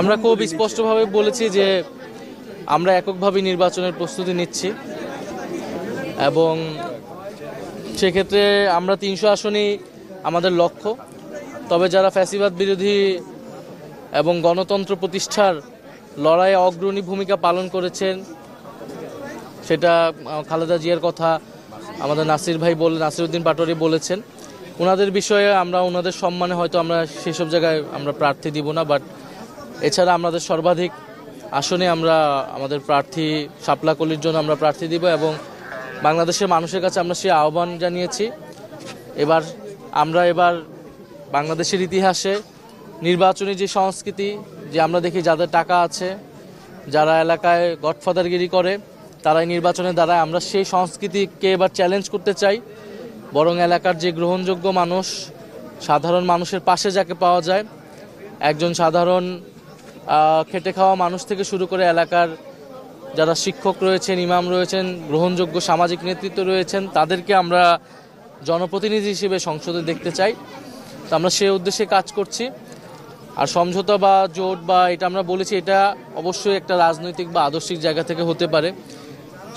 আমরা খুব স্পষ্টভাবে বলেছি যে আমরা এককভাবে নির্বাচনের প্রস্তুতি নিচ্ছি এবং সেক্ষেত্রে আমরা ৩০০ আসনই আমাদের লক্ষ্য। তবে যারা ফ্যাসিবাদ বিরোধী এবং গণতন্ত্র প্রতিষ্ঠার লড়াইয়ে অগ্রণী ভূমিকা পালন করেছেন, সেটা খালেদা জিয়ার কথা আমাদের নাসিরউদ্দিন পাটোয়ারি বলেছেন। ওনাদের বিষয়ে আমরা ওনাদের সম্মানে হয়তো আমরা সেসব জায়গায় আমরা প্রার্থী দিব না, বাট এছাড়া আমাদের সর্বাধিক আসনে আমরা আমাদের প্রার্থী শাপলা কলির জন্য আমরা প্রার্থী দিব এবং বাংলাদেশের মানুষের কাছে আমরা সেই আহ্বান জানিয়েছি। এবার বাংলাদেশের ইতিহাসে নির্বাচনী যে সংস্কৃতি, যে আমরা দেখি যাদের টাকা আছে, যারা এলাকায় গডফাদারগিরি করে, তারাই নির্বাচনে দাঁড়ায়, আমরা সেই সংস্কৃতিকে এবার চ্যালেঞ্জ করতে চাই। বরং এলাকার যে গ্রহণযোগ্য মানুষ, সাধারণ মানুষের পাশে যাকে পাওয়া যায়, একজন সাধারণ খেটে খাওয়া মানুষ থেকে শুরু করে এলাকার যারা শিক্ষক রয়েছেন, ইমাম রয়েছেন, গ্রহণযোগ্য সামাজিক নেতৃত্ব রয়েছেন, তাদেরকে আমরা জনপ্রতিনিধি হিসেবে সংসদে দেখতে চাই। তো আমরা সেই উদ্দেশ্যে কাজ করছি। আর সমঝোতা বা জোট বা এটা আমরা বলেছি, এটা অবশ্যই একটা রাজনৈতিক বা আদর্শিক জায়গা থেকে হতে পারে।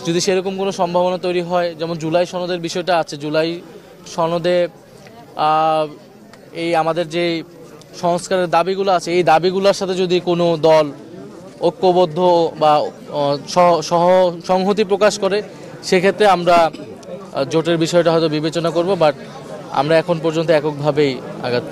যদি সেরকম কোনো সম্ভাবনা তৈরি হয়, যেমন জুলাই সনদের বিষয়টা আছে, জুলাই সনদে এই আমাদের যে সংস্কারের দাবিগুলো আছে, এই দাবিগুলোর সাথে যদি কোনো দল ঐক্যবদ্ধ বা সংহতি প্রকাশ করে, সেক্ষেত্রে আমরা জোটের বিষয়টা হয়তো বিবেচনা করব। বাট আমরা এখন পর্যন্ত এককভাবেই আগাচ্ছি।